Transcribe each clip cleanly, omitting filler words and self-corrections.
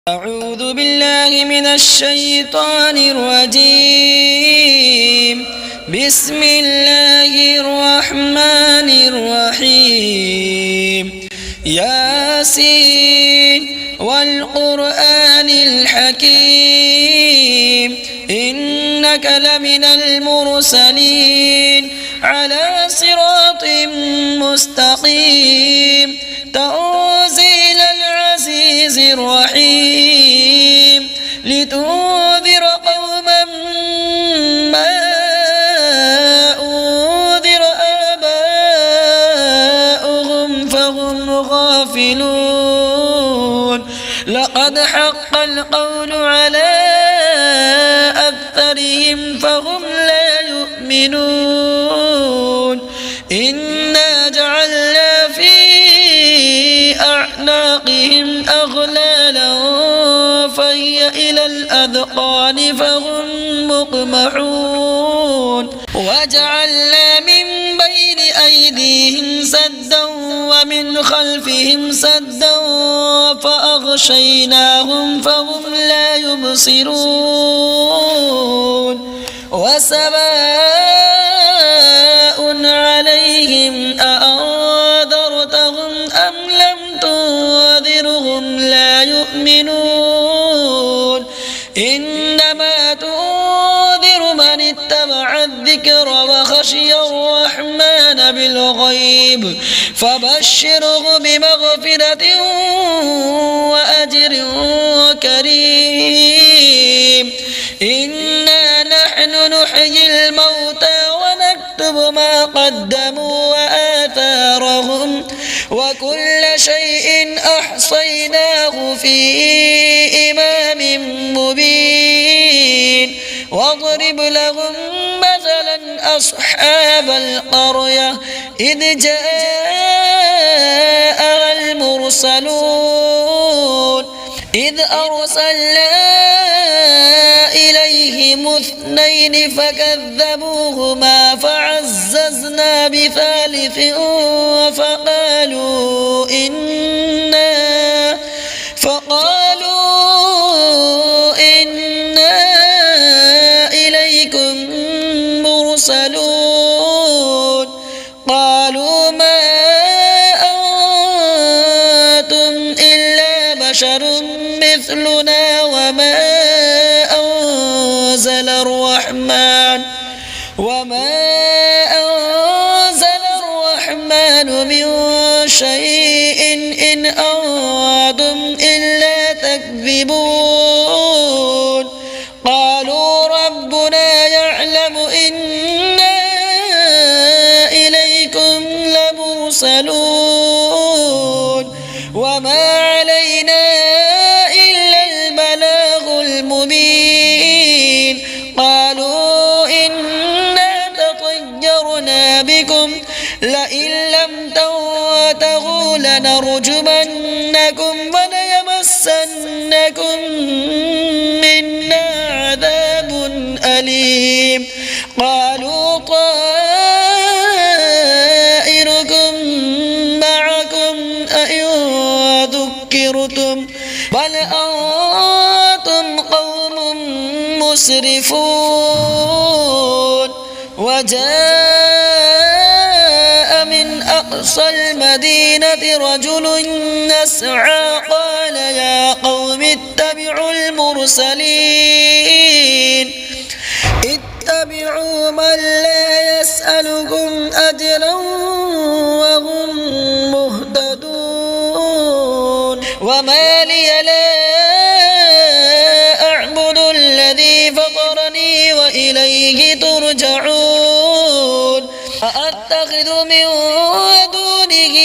أعوذ بالله من الشيطان الرجيم. بسم الله الرحمن الرحيم. ياسين والقرآن الحكيم إنك لمن المرسلين على صراط مستقيم تنزيل العزيز الرحيم لتنذر قوما ما أنذر آباؤهم فهم غافلون. لقد حق القول على أكثرهم فهم لا يؤمنون. إنا جعلنا في أعناقهم أغلالا فهي إلى الأذقان فهم مقمحون. وجعلنا من بين أيديهم سدا ومن خلفهم سدا فأغشيناهم فهم لا يبصرون. وسواء عليهم أأنذرتهم أم لم تنذرهم لا يؤمنون. إنما تنذر من اتبع الذكر وخشي الرحمن بالغيب فبشره بمغفرة وأجر كريم. إنا نحن نحيي الموتى ونكتب ما قدموا وآثارهم وكل شيء أحصيناه في إمام مبين. واضرب لهم مثلا أصحاب القرية إذ جاءها المرسلون إذ أرسلنا إليهم اثنين فكذبوهما فعززنا بثالث فقالوا إنا إليكم مرسلون. قالوا ما أنتم إلا بشر مثلنا وما أنزل الرحمن من شيء إن أنتم إلا تكذبون. قالوا ربنا يعلم إنا إليكم لمرسلون وما علينا إلا البلاغ المبين. قالوا إنا تطيرنا بكم لئن لم تنتهوا لنرجمنكم وليمسنكم منا عذاب أليم. قالوا طائركم معكم أئن ذكرتم بل أنتم قوم مسرفون. وجاء من أقصى المدينة رجل يسعى قال يا قوم اتبعوا المرسلين اتبعوا من لا يسألكم أجرا وهم مهتدون. وما لي لا أعبد الذي فطرني وإليه ترجعون. أأتخذ من دونه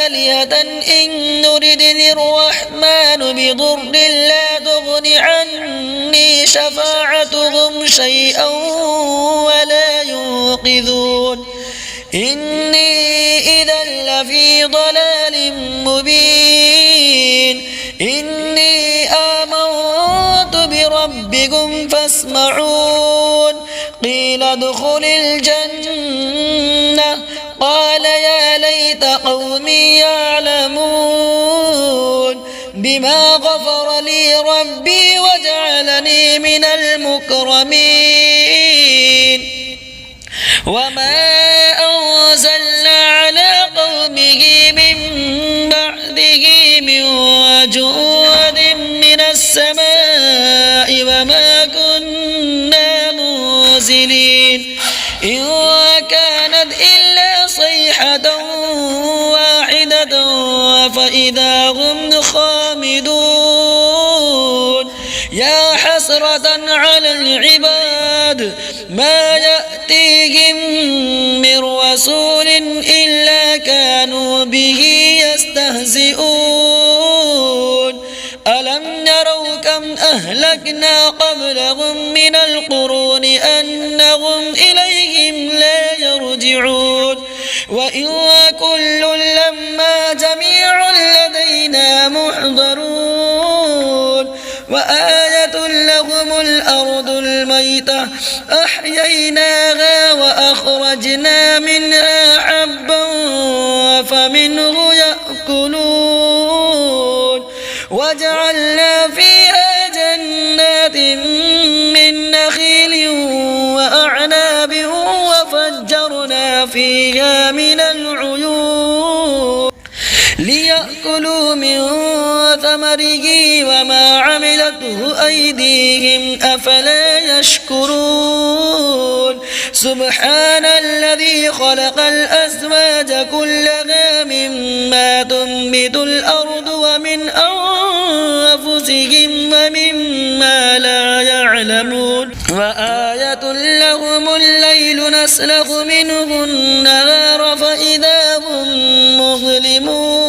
آلهة إن يردني الرحمن بضر لا تغن عني شفاعتهم شيئا ولا ينقذون. إني إذا لفي ضلال مبين. إني آمنت بربكم فاسمعون. قيل ادخل الجنة قال يا ليت قومي يعلمون. بما غفر لي ربي وجعلني من المكرمين وما أنزلنا على قومه من بعده من جود من السماء وما كنا منزلين إن كانت إلا صيحة واحدة فإذا هم خامدون يا حسرة على العباد ما يأتيهم من رسول إلا كانوا به يستهزئون ألم يروا كم أهلكنا قبلهم من القرون أنهم إليهم لا يرجعون وإن كل لما جميع لدينا محضرون وآية لهم الأرض الميتة أحييناها وأخرجنا منها حبا فمنه يأكلون وجعلنا فيها جنات من نخيل وأعناب وفجرنا فيها من العيون ليأكلوا من ثمره وما عملته أيديهم أفلا يشكرون سبحان الذي خلق الأزواج كلها مما تنبت الأرض ومن أنفسهم ومما لا يعلمون وآية لهم الليل نسلخ منه النهار فإذا هم مظلمون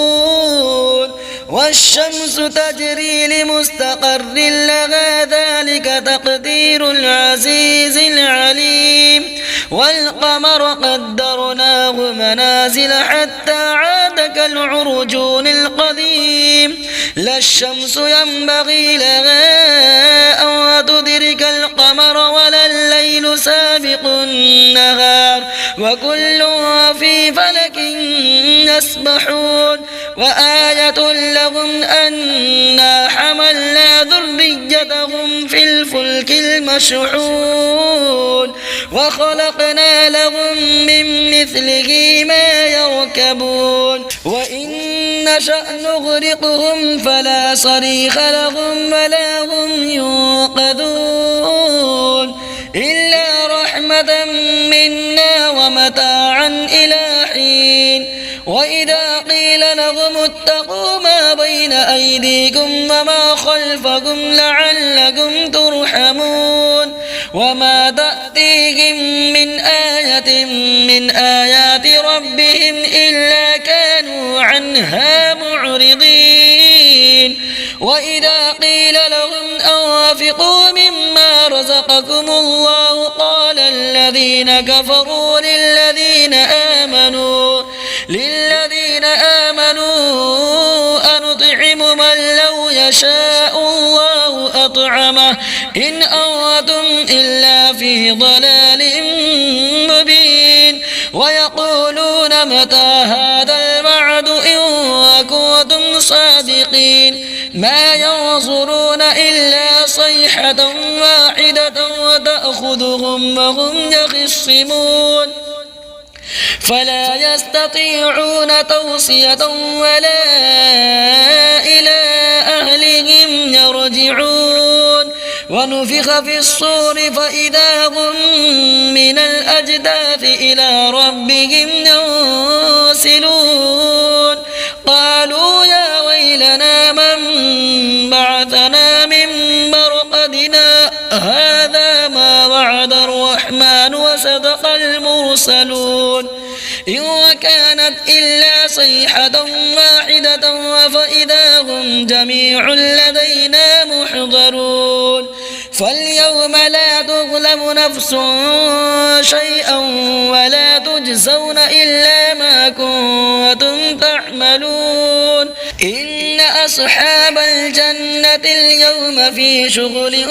والشمس تجري لمستقر لها ذلك تقدير العزيز العليم والقمر قدرناه منازل حتى عاد كالعرجون القديم لا الشمس ينبغي لها أن تدرك القمر ولا الليل سابق النهار وكل في فلك يسبحون وآية لهم أنا حملنا ذريتهم في الفلك المشحون وخلقنا لهم من مثله ما يركبون وإن نشأ نغرقهم فلا صريخ لهم ولا هم ينقذون إلا رحمة منا ومتاعا إلى حين وإذا قيل لهم اتقوا ما بين أيديكم وما خلفكم لعلكم ترحمون وما تأتيهم من آية من آيات ربهم إلا كانوا عنها معرضين وإذا قيل لهم أنفقوا مما رزقكم الله قال الذين كفروا للذين آمنوا أنطعم من لو يشاء الله أطعمه إن أنتم إلا في ضلال مبين ويقولون متى هذا الوعد إن كنتم صادقين ما ينظرون إلا صيحة واحدة وتأخذهم وهم يخصمون فلا يستطيعون توصية ولا إلى أهلهم يرجعون ونفخ في الصور فإذا هم من الأجداث إلى ربهم ينسلون قالوا يا ويلنا من بعثنا من مرقدنا هذا ما وعد الرحمن وصدق المرسلون إن كانت إلا صيحة واحدة فإذا هم جميع لدينا محضرون فاليوم لا تظلم نفس شيئا ولا تجزون إلا ما كنتم تعملون إن أصحاب الجنة اليوم في شغل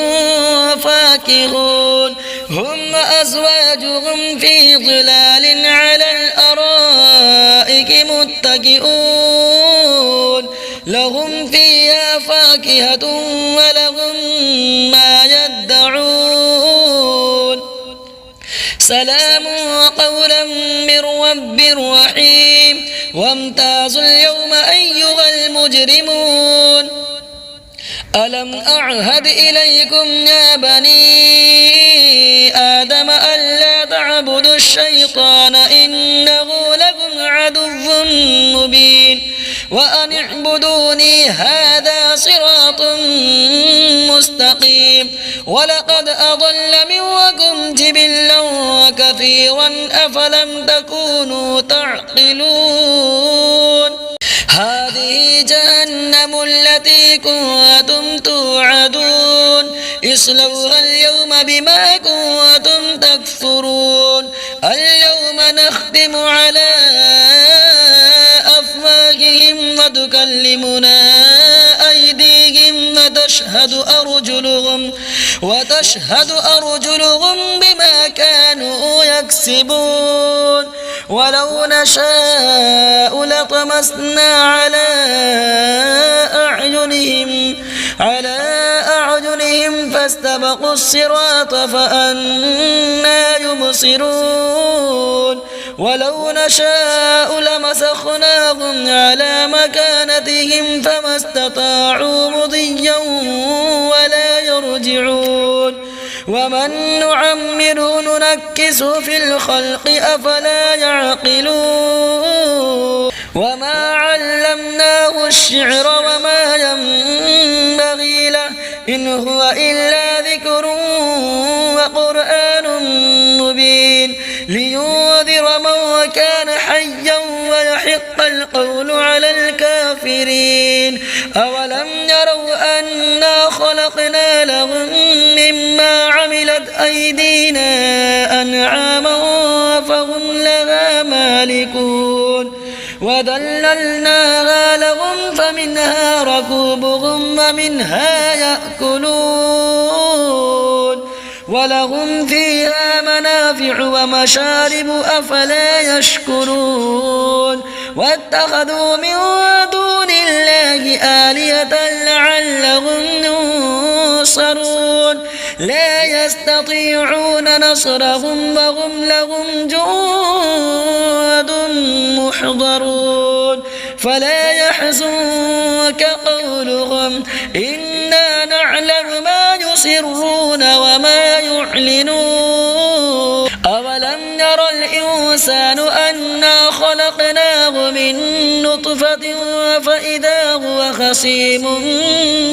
فاكهون هم وأزواجهم في ظلال على الأرائك متكئون لهم فيها فاكهة ولهم ما يدعون سلام قولا من رب رحيم وامتازوا اليوم أيها المجرمون ألم أعهد إليكم يا بني آدم ألا تعبدوا الشيطان إنه لكم عدو مبين وأن اعبدوني هذا صراط مستقيم ولقد أضل منكم جبلا كثيرا أفلم تكونوا تعقلون هذه جهنم التي كنتم توعدون اصلوها اليوم بما كنتم تكفرون اليوم نختم على أفواههم وتكلمنا أيديهم وتشهد أرجلهم بما كانوا يكسبون ولو نشاء لطمسنا على أعينهم فاستبقوا الصراط فأنى يبصرون ولو نشاء لمسخناهم على مكانتهم فما استطاعوا مضيا ولا يرجعون ومن نعمره ننكسه في الخلق أفلا يعقلون وما علمناه الشعر وما ينبغي له إن هو إلا ذكر وقرآن مبين لينذر من كان حيا ويحق القول على الكافرين أولم يروا أنا خلقنا لهم مما عملت أيدينا أنعاما فهم لها مالكون وذللناها لهم فمنها ركوبهم ومنها يأكلون ولهم فيها منافع ومشارب أفلا يشكرون واتخذوا من دون الله آلهة لعلهم ينصرون لا يستطيعون نصرهم وهم لهم جند محضرون فلا يحزنك قولهم إنا نعلم ما يسرون وما يعلنون أولم ير الإنسان أنا خلقناه من نطفة فإذا هو خصيم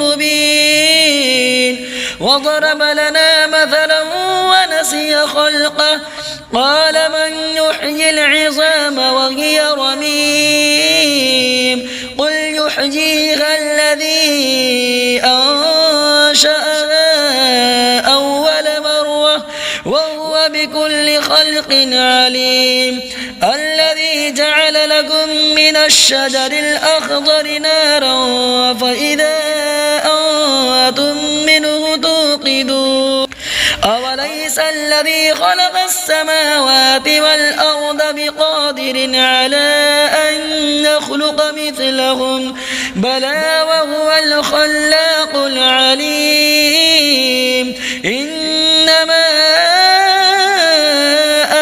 مبين وضرب لنا مثلا ونسي خلقه قال من يحيي العظام وهي رميم قل يحييها الذي أنشأها أول مرة وهو بكل خلق عليم الذي جعل لكم من الشجر الأخضر نارا فإذا أنتم منه توقدون أوليس الذي خلق السماوات والأرض بقادر على أن يخلق مثلهم بلى وهو الخلاق العليم إنما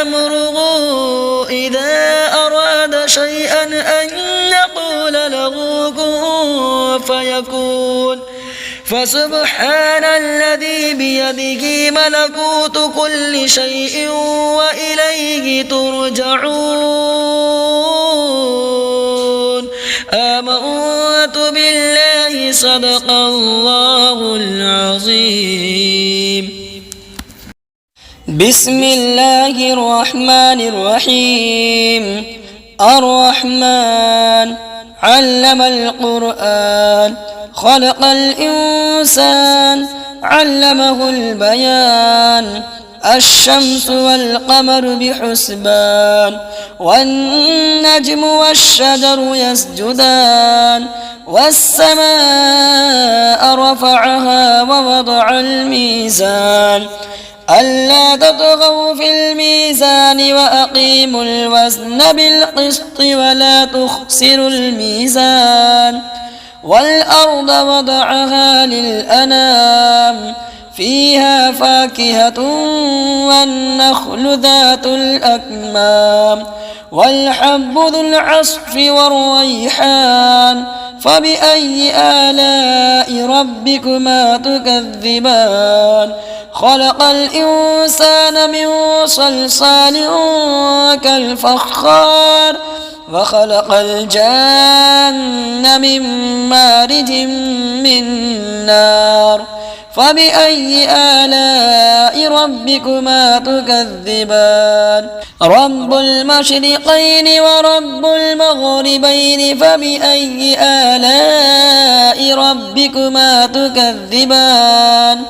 أمره إذا أراد شيئا أن يقول له كن فيكون فسبحان الذي بيده ملكوت كل شيء وإليه ترجعون آمنت بالله صدق الله العظيم بسم الله الرحمن الرحيم الرحمن علم القرآن خلق الإنسان علمه البيان الشمس والقمر بحسبان والنجم والشجر يسجدان والسماء رفعها ووضع الميزان ألا تطغوا في الميزان وأقيموا الوزن بالقسط ولا تخسروا الميزان والأرض وضعها للأنام فيها فاكهة والنخل ذات الأكمام والحب ذو العصف والريحان فبأي آلاء ربكما تكذبان خلق الإنسان من صلصال كالفخار وخلق الجان من مارج من نار فبأي آلاء ربكما تكذبان رب المشرقين ورب المغربين فبأي آلاء ربكما تكذبان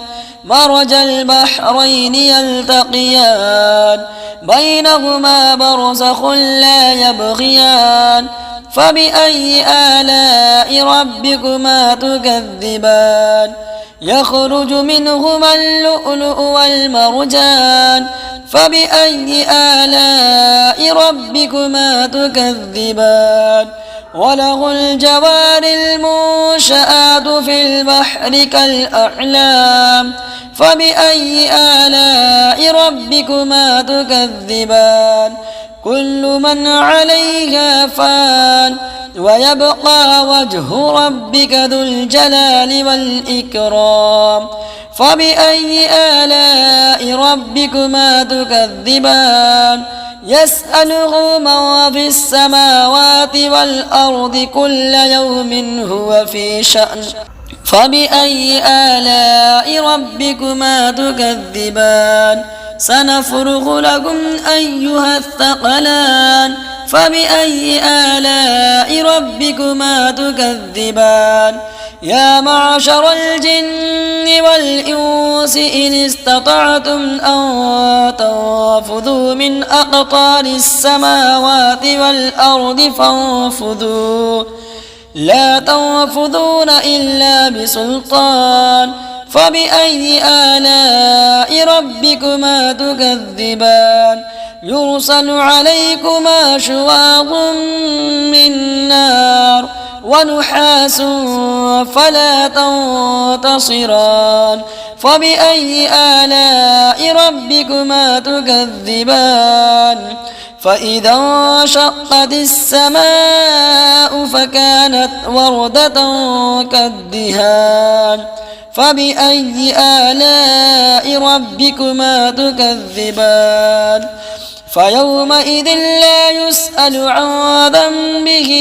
مرج البحرين يلتقيان بينهما برزخ لا يبغيان فبأي آلاء ربكما تكذبان يخرج منهما اللؤلؤ والمرجان فبأي آلاء ربكما تكذبان وله الجوار المنشآت في البحر كالأعلام فبأي آلاء ربكما تكذبان كل من عليها فان ويبقى وجه ربك ذو الجلال والإكرام فبأي آلاء ربكما تكذبان يسأله من في السماوات والأرض كل يوم هو في شأن فبأي آلاء ربكما تكذبان سنفرغ لكم أيها الثقلان فبأي آلاء ربكما تكذبان يا معشر الجن والإنس إن استطعتم أن تنفذوا من أقطار السماوات والأرض فانفذوا لا تنفذون إلا بسلطان فبأي آلاء ربكما تكذبان يرسل عليكما شواظ من نار ونحاس فلا تنتصران فبأي آلاء ربكما تكذبان فإذا انشقت السماء فكانت وردة كالدهان فبأي آلاء ربكما تكذبان فيومئذ لا يسأل عن ذنبه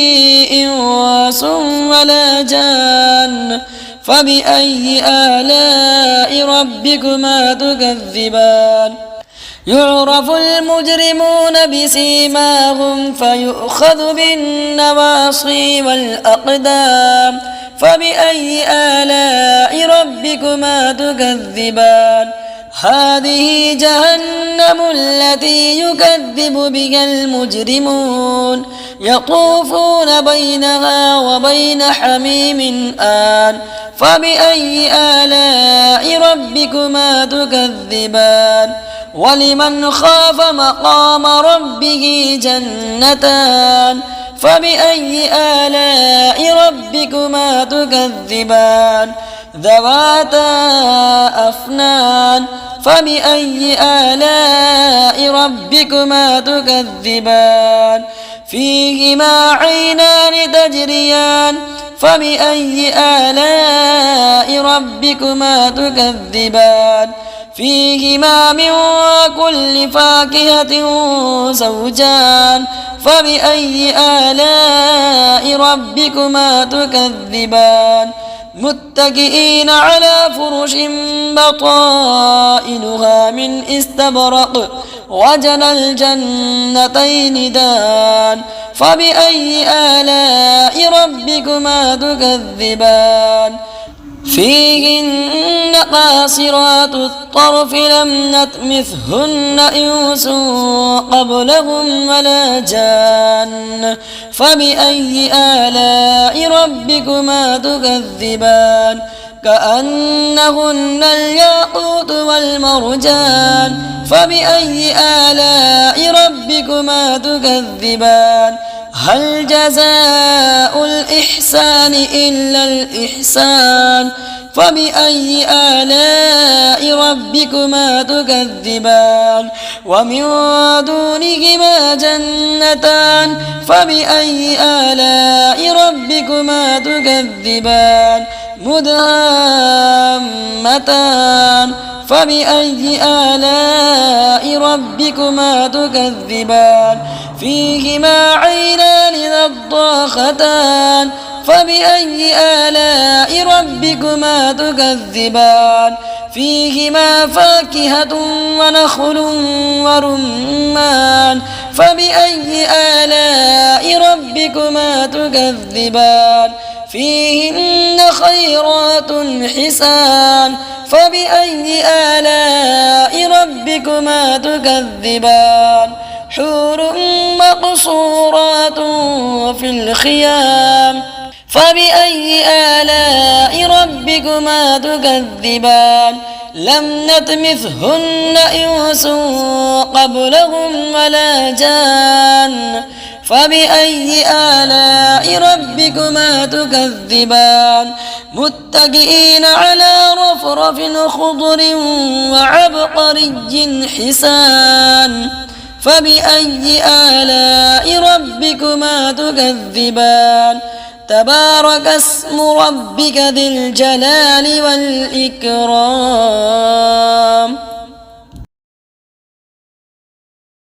إنس ولا جان فبأي آلاء ربكما تكذبان يعرف المجرمون بسيماهم فيؤخذ بالنواصي والأقدام فبأي آلاء ربكما تكذبان هذه جهنم التي يكذب بها المجرمون يطوفون بينها وبين حميم آن فبأي آلاء ربكما تكذبان ولمن خاف مقام ربه جنتان فبأي آلاء ربكما تكذبان ذواتا أفنان فبأي آلاء ربكما تكذبان فيهما عينان تجريان فبأي آلاء ربكما تكذبان فيهما من كل فاكهة زوجان فبأي آلاء ربكما تكذبان متكئين على فرش بطائنها من استبرق وجنى الجنتين دان فبأي آلاء ربكما تكذبان فيهن قاصرات الطرف لم نطمثهن إنس قبلهم ولا جان فبأي آلاء ربكما تكذبان كأنهن الياقوت والمرجان فبأي آلاء ربكما تكذبان هل جزاء الإحسان إلا الإحسان فبأي آلاء ربكما تكذبان ومن دونهما جنتان فبأي آلاء ربكما تكذبان مدهامتان فبأي آلاء ربكما تكذبان فيهما عينان نضاختان فبأي آلاء ربكما تكذبان فيهما فاكهة ونخل ورمان فبأي آلاء ربكما تكذبان فيهن خيرات حسان فبأي آلاء ربكما تكذبان حور مقصورات في الخيام فبأي آلاء ربكما تكذبان لم نطمثهن إنس قبلهم ولا جان فبأي آلاء ربكما تكذبان متكئين على رفرف خضر وعبقري حسان فبأي آلاء ربكما تكذبان تبارك اسم ربك ذي الجلال والإكرام